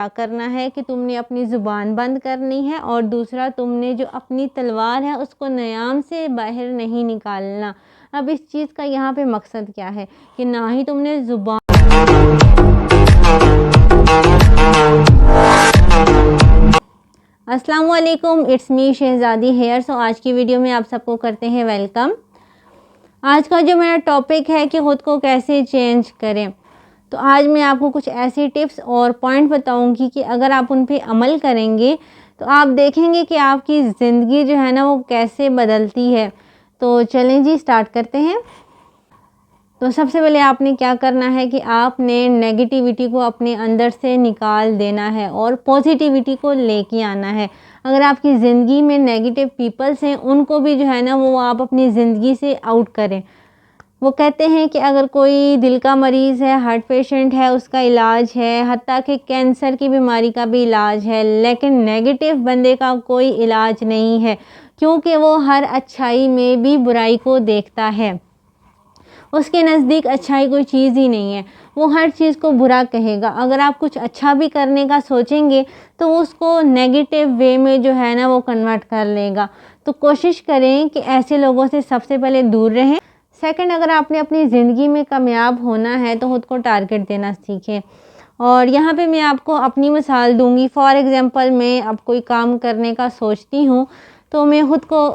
क्या करना है कि तुमने अपनी ज़ुबान बंद करनी है, और दूसरा तुमने जो अपनी तलवार है उसको न्याम से बाहर नहीं निकालना। अब इस चीज़ का यहाँ पे मकसद क्या है कि ना ही तुमने ज़ुबान। अस्सलाम वालेकुम, इट्स मी शहज़ादी हेयर। सो आज की वीडियो में आप सबको करते हैं वेलकम। आज का जो मेरा टॉपिक है कि ख़ुद को कैसे चेंज करें, तो आज मैं आपको कुछ ऐसी टिप्स और पॉइंट बताऊंगी कि अगर आप उन पे अमल करेंगे तो आप देखेंगे कि आपकी ज़िंदगी जो है ना वो कैसे बदलती है। तो चलें जी, स्टार्ट करते हैं। तो सबसे पहले आपने क्या करना है कि आपने नेगेटिविटी को अपने अंदर से निकाल देना है और पॉजिटिविटी को लेके आना है। अगर आपकी ज़िंदगी में नेगेटिव पीपल्स हैं उनको भी जो है ना वो आप अपनी ज़िंदगी से आउट करें। वो कहते हैं कि अगर कोई दिल का मरीज़ है, हार्ट पेशेंट है, उसका इलाज है, हत्ता कि कैंसर की बीमारी का भी इलाज है, लेकिन नेगेटिव बंदे का कोई इलाज नहीं है, क्योंकि वो हर अच्छाई में भी बुराई को देखता है। उसके नज़दीक अच्छाई कोई चीज़ ही नहीं है, वो हर चीज़ को बुरा कहेगा। अगर आप कुछ अच्छा भी करने का सोचेंगे तो उसको नेगेटिव वे में जो है ना वो कन्वर्ट कर लेगा। तो कोशिश करें कि ऐसे लोगों से सबसे पहले दूर रहें। सेकंड, अगर आपने अपनी ज़िंदगी में कामयाब होना है तो ख़ुद को टारगेट देना सीखें। और यहाँ पे मैं आपको अपनी मिसाल दूंगी। फॉर एग्ज़ाम्पल, मैं अब कोई काम करने का सोचती हूँ तो मैं ख़ुद को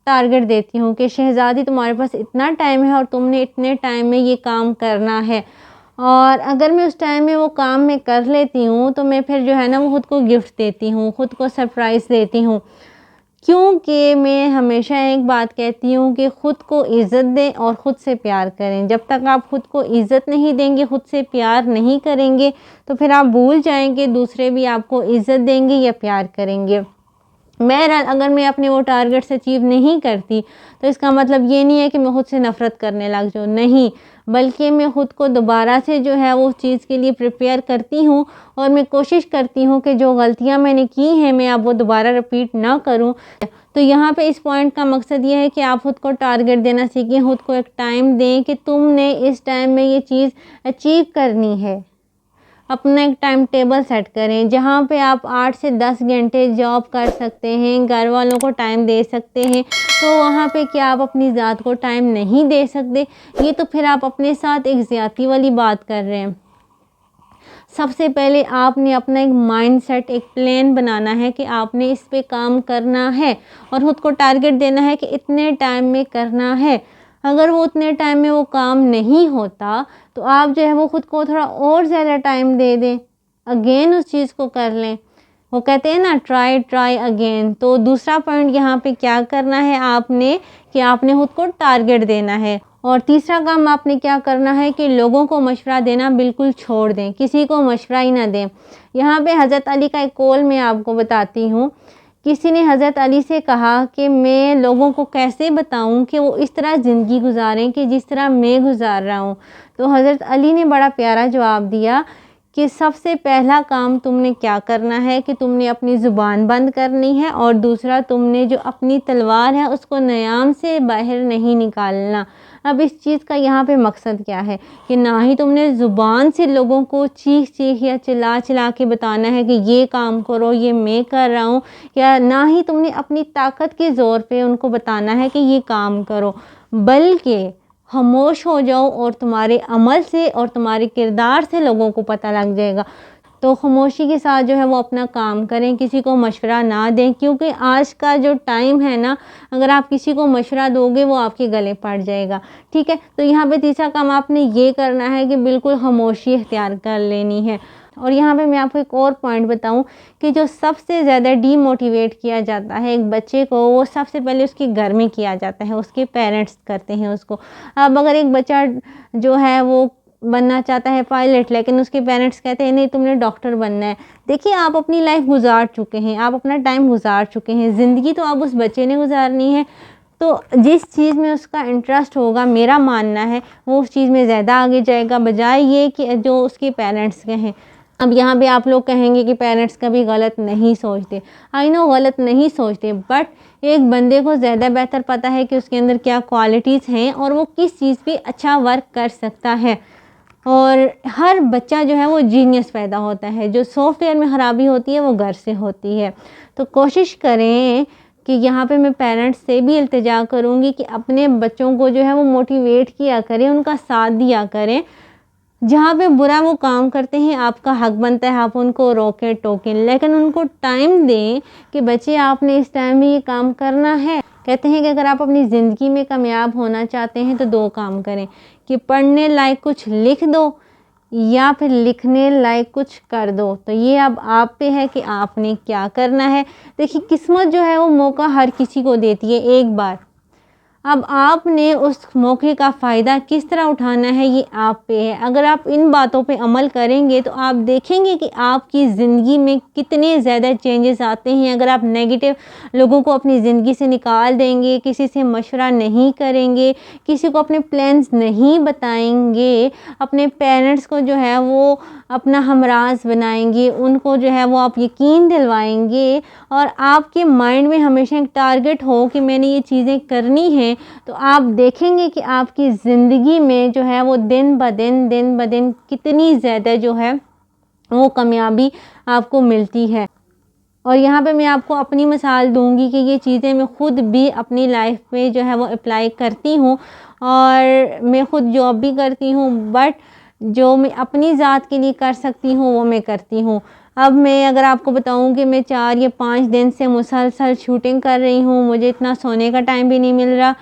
टारगेट देती हूँ कि शहज़ादी तुम्हारे पास इतना टाइम है और तुमने इतने टाइम में ये काम करना है। और अगर मैं उस टाइम में वो काम मैं कर लेती हूँ तो मैं फिर जो है ना वो ख़ुद को गिफ्ट देती हूँ, ख़ुद को सरप्राइज़ देती हूँ। क्योंकि मैं हमेशा एक बात कहती हूँ कि ख़ुद को इज़्ज़त दें और ख़ुद से प्यार करें। जब तक आप ख़ुद को इज़्ज़त नहीं देंगे, ख़ुद से प्यार नहीं करेंगे, तो फिर आप भूल जाएंगे दूसरे भी आपको इज़्ज़त देंगे या प्यार करेंगे। अगर मैं अपने वो टारगेट्स अचीव नहीं करती तो इसका मतलब ये नहीं है कि मैं ख़ुद से नफ़रत करने लग जाऊँ, नहीं, बल्कि मैं ख़ुद को दोबारा से जो है वो चीज़ के लिए प्रिपेयर करती हूँ और मैं कोशिश करती हूँ कि जो गलतियाँ मैंने की हैं मैं अब वो दोबारा रिपीट ना करूँ। तो यहाँ पे इस पॉइंट का मकसद ये है कि आप ख़ुद को टारगेट देना सीखें, ख़ुद को एक टाइम दें कि तुमने इस टाइम में ये चीज़ अचीव करनी है। अपना एक टाइम टेबल सेट करें जहाँ पे आप 8 से 10 घंटे जॉब कर सकते हैं, घर वालों को टाइम दे सकते हैं। तो वहाँ पे क्या आप अपनी ज़ात को टाइम नहीं दे सकते? ये तो फिर आप अपने साथ एक ज़्यादती वाली बात कर रहे हैं। सबसे पहले आपने अपना एक माइंडसेट, एक प्लान बनाना है कि आपने इस पे काम करना है और ख़ुद को टारगेट देना है कि इतने टाइम में करना है। अगर वो उतने टाइम में वो काम नहीं होता तो आप जो है वो ख़ुद को थोड़ा और ज़्यादा टाइम दे दें, अगेन उस चीज़ को कर लें। वो कहते हैं ना, ट्राई अगेन। तो दूसरा पॉइंट यहाँ पे क्या करना है आपने कि आपने ख़ुद को टारगेट देना है। और तीसरा काम आपने क्या करना है कि लोगों को मशवरा देना बिल्कुल छोड़ दें, किसी को मशवरा ही ना दें। यहाँ पे हज़रत अली का एक कौल मैं आपको बताती हूँ। किसी ने हज़रत अली से कहा कि मैं लोगों को कैसे बताऊं कि वो इस तरह ज़िंदगी गुजारें कि जिस तरह मैं गुजार रहा हूं। तो हज़रत अली ने बड़ा प्यारा जवाब दिया कि सबसे पहला काम तुमने क्या करना है कि तुमने अपनी ज़ुबान बंद करनी है, और दूसरा तुमने जो अपनी तलवार है उसको न्याम से बाहर नहीं निकालना। अब इस चीज़ का यहाँ पे मकसद क्या है कि ना ही तुमने ज़ुबान से लोगों को चीख या चिल्ला के बताना है कि ये काम करो, ये मैं कर रहा हूँ, या ना ही तुमने अपनी ताकत के ज़ोर पे उनको बताना है कि ये काम करो, बल्कि खामोश हो जाओ और तुम्हारे अमल से और तुम्हारे किरदार से लोगों को पता लग जाएगा। तो खामोशी के साथ जो है वो अपना काम करें, किसी को मशवरा ना दें, क्योंकि आज का जो टाइम है ना, अगर आप किसी को मशवरा दोगे वो आपके गले पड़ जाएगा। ठीक है, तो यहाँ पे तीसरा काम आपने ये करना है कि बिल्कुल खामोशी इख्तियार कर लेनी है। और यहाँ पे मैं आपको एक और पॉइंट बताऊँ कि जो सबसे ज़्यादा डीमोटिवेट किया जाता है एक बच्चे को, वो सबसे पहले उसके घर में किया जाता है, उसके पेरेंट्स करते हैं उसको। अब अगर एक बच्चा जो है वो बनना चाहता है पायलट, लेकिन उसके पेरेंट्स कहते हैं नहीं तुमने डॉक्टर बनना है। देखिए, आप अपनी लाइफ गुजार चुके हैं, आप अपना टाइम गुजार चुके हैं, ज़िंदगी तो अब उस बच्चे ने गुजारनी है। तो जिस चीज़ में उसका इंटरेस्ट होगा, मेरा मानना है, वो उस चीज़ में ज़्यादा आगे जाएगा, बजाय ये कि जो उसके पेरेंट्स कहें। अब यहाँ पे आप लोग कहेंगे कि पेरेंट्स कभी गलत नहीं सोचते। आई नो गलत नहीं सोचते, बट एक बंदे को ज़्यादा बेहतर पता है कि उसके अंदर क्या क्वालिटीज़ हैं और वो किस चीज़ पे अच्छा वर्क कर सकता है। और हर बच्चा जो है वो जीनियस पैदा होता है। जो सॉफ्टवेयर में ख़राबी होती है वो घर से होती है। तो कोशिश करें कि यहाँ पे मैं पेरेंट्स से भी इल्तिजा करूँगी कि अपने बच्चों को जो है वो मोटिवेट किया करें, उनका साथ दिया करें। जहाँ पे बुरा वो काम करते हैं आपका हक बनता है आप उनको रोकें टोकें, लेकिन उनको टाइम दें कि बच्चे आपने इस टाइम में ये काम करना है। कहते हैं कि अगर आप अपनी ज़िंदगी में कामयाब होना चाहते हैं तो 2 काम करें कि पढ़ने लायक कुछ लिख दो या फिर लिखने लायक कुछ कर दो। तो ये अब आप पे है कि आपने क्या करना है। देखिए किस्मत जो है वो मौका हर किसी को देती है एक बार। अब आपने उस मौके का फ़ायदा किस तरह उठाना है ये आप पे है। अगर आप इन बातों पे अमल करेंगे तो आप देखेंगे कि आपकी ज़िंदगी में कितने ज़्यादा चेंजेस आते हैं। अगर आप नेगेटिव लोगों को अपनी ज़िंदगी से निकाल देंगे, किसी से मशवरा नहीं करेंगे, किसी को अपने प्लान्स नहीं बताएंगे, अपने पेरेंट्स को जो है वो अपना हमराज बनाएंगे, उनको जो है वो आप यकीन दिलवाएंगे और आपके माइंड में हमेशा एक टारगेट हो कि मैंने ये चीज़ें करनी हैं, तो आप देखेंगे कि आपकी ज़िंदगी में जो है वो दिन ब दिन कितनी ज़्यादा जो है वो कामयाबी आपको मिलती है। और यहाँ पे मैं आपको अपनी मिसाल दूंगी कि ये चीज़ें मैं ख़ुद भी अपनी लाइफ में जो है वो अप्लाई करती हूँ और मैं ख़ुद जॉब भी करती हूँ, बट जो मैं अपनी ज़ात के लिए कर सकती हूँ वो मैं करती हूँ। अब मैं अगर आपको बताऊँ कि मैं 4 या 5 दिन से मुसलसल शूटिंग कर रही हूँ, मुझे इतना सोने का टाइम भी नहीं मिल रहा,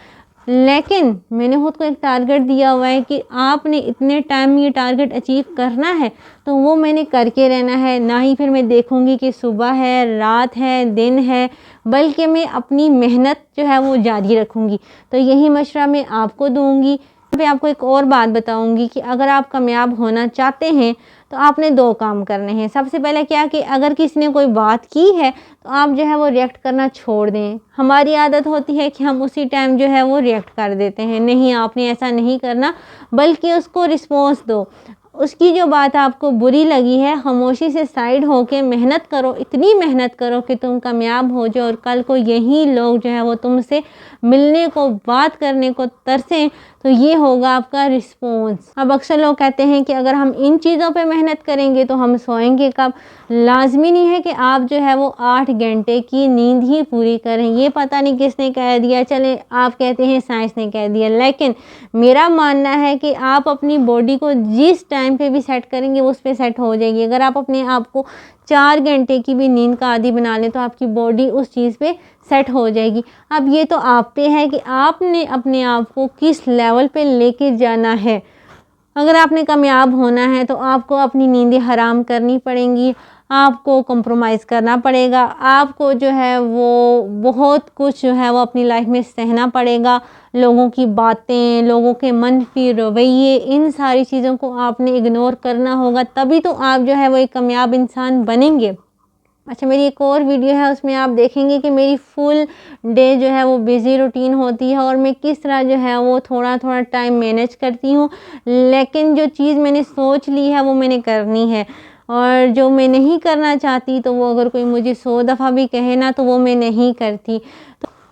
लेकिन मैंने खुद को एक टारगेट दिया हुआ है कि आपने इतने टाइम में ये टारगेट अचीव करना है, तो वो मैंने करके रहना है। ना ही फिर मैं देखूँगी कि सुबह है, रात है, दिन है, बल्कि मैं अपनी मेहनत जो है वो जारी रखूँगी। तो यही मशवरा मैं आपको दूँगी। मैं आपको एक और बात बताऊंगी कि अगर आप कामयाब होना चाहते हैं तो आपने 2 काम करने हैं। सबसे पहले क्या कि अगर किसी ने कोई बात की है तो आप जो है वो रिएक्ट करना छोड़ दें। हमारी आदत होती है कि हम उसी टाइम जो है वो रिएक्ट कर देते हैं। नहीं, आपने ऐसा नहीं करना, बल्कि उसको रिस्पॉन्स दो। उसकी जो बात आपको बुरी लगी है, खामोशी से साइड होके मेहनत करो, इतनी मेहनत करो कि तुम कामयाब हो जाओ और कल को यही लोग जो है वो तुमसे मिलने को, बात करने को तरसें, तो ये होगा आपका रिस्पॉन्स। अब अक्सर लोग कहते हैं कि अगर हम इन चीज़ों पे मेहनत करेंगे तो हम सोएंगे कब। लाजमी नहीं है कि आप जो है वो 8 घंटे की नींद ही पूरी करें। ये पता नहीं किसने कह दिया, चले आप कहते हैं साइंस ने कह दिया, लेकिन मेरा मानना है कि आप अपनी बॉडी को जिस टाइम पे भी सेट करेंगे उस पे सेट हो जाएगी। अगर आप अपने आप को 4 घंटे की भी नींद का आदी बना लें तो आपकी बॉडी उस चीज़ पे सेट हो जाएगी। अब ये तो आप पे है कि आपने अपने आप को किस लेवल पे लेके जाना है। अगर आपने कामयाब होना है तो आपको अपनी नींदें हराम करनी पड़ेंगी, आपको कॉम्प्रोमाइज़ करना पड़ेगा, आपको जो है वो बहुत कुछ जो है वो अपनी लाइफ में सहना पड़ेगा। लोगों की बातें, लोगों के मनफी रवैये, इन सारी चीज़ों को आपने इग्नोर करना होगा, तभी तो आप जो है वो एक कामयाब इंसान बनेंगे। अच्छा, मेरी एक और वीडियो है, उसमें आप देखेंगे कि मेरी फुल डे जो है वो बिज़ी रूटीन होती है और मैं किस तरह जो है वो थोड़ा थोड़ा टाइम मैनेज करती हूँ। लेकिन जो चीज़ मैंने सोच ली है वो मैंने करनी है, और जो मैं नहीं करना चाहती तो वो अगर कोई मुझे 100 दफ़ा भी कहे ना तो वो मैं नहीं करती।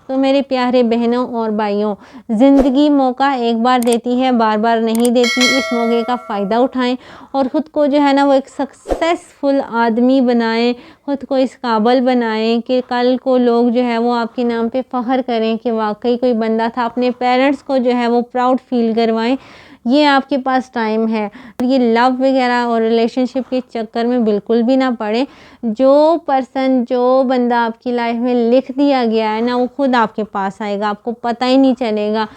तो मेरे प्यारे बहनों और भाइयों, ज़िंदगी मौका एक बार देती है, बार बार नहीं देती। इस मौके का फ़ायदा उठाएं और ख़ुद को जो है ना वो एक सक्सेसफुल आदमी बनाएं, ख़ुद को इस काबिल बनाएं कि कल को लोग जो है वो आपके नाम पे फ़ख्र करें कि वाकई कोई बंदा था। अपने पेरेंट्स को जो है वो प्राउड फील करवाएं। ये आपके पास टाइम है। ये लव वगैरह और रिलेशनशिप के चक्कर में बिल्कुल भी ना पड़े। जो पर्सन, जो बंदा आपकी लाइफ में लिख दिया गया है ना, वो खुद आपके पास आएगा, आपको पता ही नहीं चलेगा,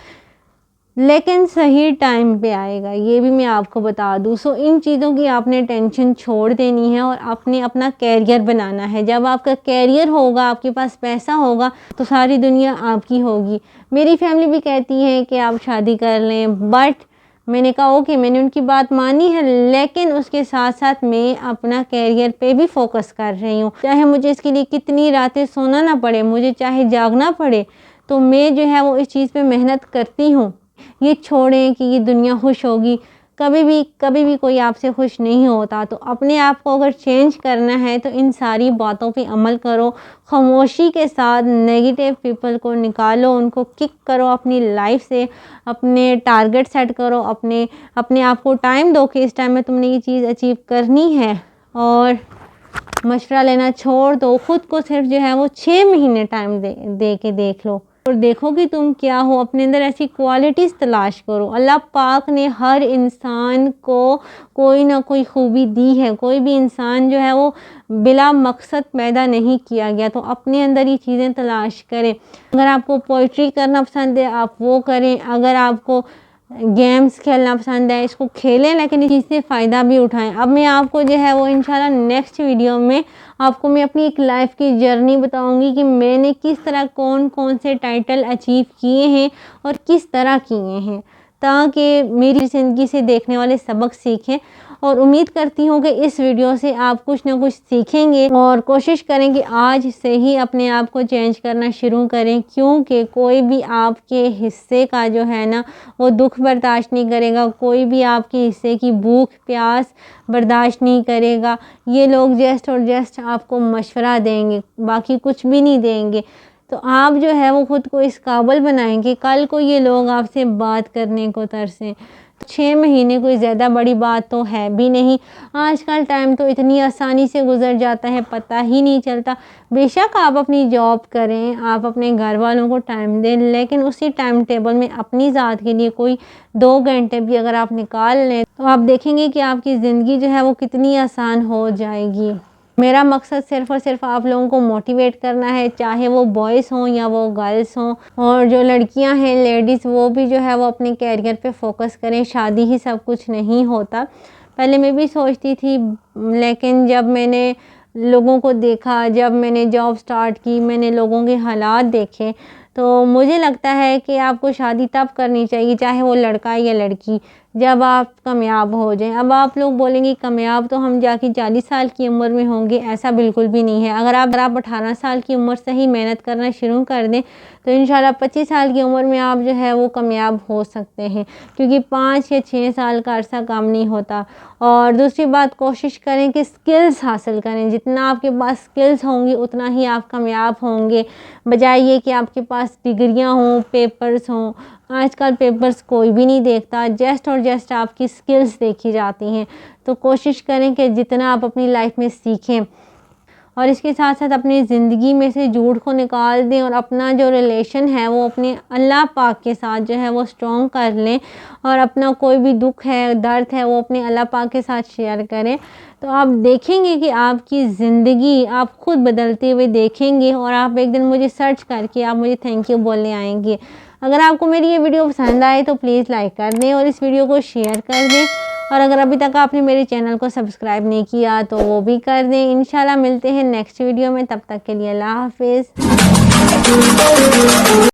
लेकिन सही टाइम पे आएगा, ये भी मैं आपको बता दूँ। सो इन चीज़ों की आपने टेंशन छोड़ देनी है और आपने अपना कैरियर बनाना है। जब आपका कैरियर होगा, आपके पास पैसा होगा, तो सारी दुनिया आपकी होगी। मेरी फैमिली भी कहती है कि आप शादी कर लें, बट मैंने कहा ओके, मैंने उनकी बात मानी है, लेकिन उसके साथ साथ मैं अपना कैरियर पे भी फोकस कर रही हूँ। चाहे मुझे इसके लिए कितनी रातें सोना ना पड़े, मुझे चाहे जागना पड़े, तो मैं जो है वो इस चीज़ पे मेहनत करती हूँ। ये छोड़ें कि ये दुनिया खुश होगी, कभी भी कोई आपसे खुश नहीं होता। तो अपने आप को अगर चेंज करना है तो इन सारी बातों पे अमल करो। खामोशी के साथ नेगेटिव पीपल को निकालो, उनको किक करो अपनी लाइफ से। अपने टारगेट सेट करो, अपने आप को टाइम दो कि इस टाइम में तुमने ये चीज़ अचीव करनी है। और मशवरा लेना छोड़ दो, खुद को सिर्फ जो है वो 6 महीने टाइम दे के देख लो और देखो कि तुम क्या हो। अपने अंदर ऐसी क्वालिटीज़ तलाश करो। अल्लाह पाक ने हर इंसान को कोई ना कोई खूबी दी है। कोई भी इंसान जो है वो बिला मकसद पैदा नहीं किया गया। तो अपने अंदर ये चीज़ें तलाश करें। अगर आपको पोइट्री करना पसंद है आप वो करें, अगर आपको गेम्स खेलना पसंद है इसको खेलें, लेकिन इस चीज़ से फ़ायदा भी उठाएं। अब मैं आपको जो है वो इंशाल्लाह नेक्स्ट वीडियो में आपको मैं अपनी एक लाइफ की जर्नी बताऊंगी कि मैंने किस तरह कौन कौन से टाइटल अचीव किए हैं और किस तरह किए हैं, ताकि मेरी ज़िंदगी से देखने वाले सबक सीखें। और उम्मीद करती हूँ कि इस वीडियो से आप कुछ ना कुछ सीखेंगे और कोशिश करें कि आज से ही अपने आप को चेंज करना शुरू करें, क्योंकि कोई भी आपके हिस्से का जो है ना वो दुख बर्दाश्त नहीं करेगा। कोई भी आपके हिस्से की भूख प्यास बर्दाश्त नहीं करेगा। ये लोग जस्ट और जस्ट आपको मशवरा देंगे, बाकी कुछ भी नहीं देंगे। तो आप जो है वो खुद को इस काबिल बनाएंगे कल को ये लोग आपसे बात करने को तरसें। 6 महीने कोई ज़्यादा बड़ी बात तो है भी नहीं। आजकल टाइम तो इतनी आसानी से गुजर जाता है, पता ही नहीं चलता। बेशक आप अपनी जॉब करें, आप अपने घर वालों को टाइम दें, लेकिन उसी टाइम टेबल में अपनी ज़ात के लिए कोई 2 घंटे भी अगर आप निकाल लें तो आप देखेंगे कि आपकी ज़िंदगी जो है वो कितनी आसान हो जाएगी। मेरा मकसद सिर्फ़ और सिर्फ आप लोगों को मोटिवेट करना है, चाहे वो बॉयज़ हों या वो गर्ल्स हों। और जो लड़कियां हैं लेडीज़, वो भी जो है वो अपने कैरियर पे फोकस करें। शादी ही सब कुछ नहीं होता। पहले मैं भी सोचती थी, लेकिन जब मैंने लोगों को देखा, जब मैंने जॉब स्टार्ट की, मैंने लोगों के हालात देखे, तो मुझे लगता है कि आपको शादी तब करनी चाहिए, चाहे वो लड़का या लड़की, जब आप कामयाब हो जाएं। अब आप लोग बोलेंगे कामयाब तो हम जाके 40 साल की उम्र में होंगे, ऐसा बिल्कुल भी नहीं है। अगर आप 18 साल की उम्र से ही मेहनत करना शुरू कर दें तो इंशाल्लाह 25 साल की उम्र में आप जो है वो कामयाब हो सकते हैं, क्योंकि 5 या 6 साल का अरसा काम नहीं होता। और दूसरी बात, कोशिश करें कि स्किल्स हासिल करें। जितना आपके पास स्किल्स होंगी उतना ही आप कामयाब होंगे, बजाय ये कि आपके पास डिग्रियां हों, पेपर्स हों। आजकल पेपर्स कोई भी नहीं देखता, जस्ट और जस्ट आपकी स्किल्स देखी जाती हैं। तो कोशिश करें कि जितना आप अपनी लाइफ में सीखें और इसके साथ साथ अपनी ज़िंदगी में से झूठ को निकाल दें और अपना जो रिलेशन है वो अपने अल्लाह पाक के साथ जो है वो स्ट्रॉन्ग कर लें। और अपना कोई भी दुख है, दर्द है, वो अपने अल्लाह पाक के साथ शेयर करें। तो आप देखेंगे कि आपकी ज़िंदगी आप खुद बदलते हुए देखेंगे और आप एक दिन मुझे सर्च करके आप मुझे थैंक यू बोलने आएंगे। अगर आपको मेरी ये वीडियो पसंद आए तो प्लीज़ लाइक कर दें और इस वीडियो को शेयर कर दें। और अगर अभी तक आपने मेरे चैनल को सब्सक्राइब नहीं किया तो वो भी कर दें। इंशाल्लाह मिलते हैं नेक्स्ट वीडियो में, तब तक के लिए अल्लाह हाफिज़।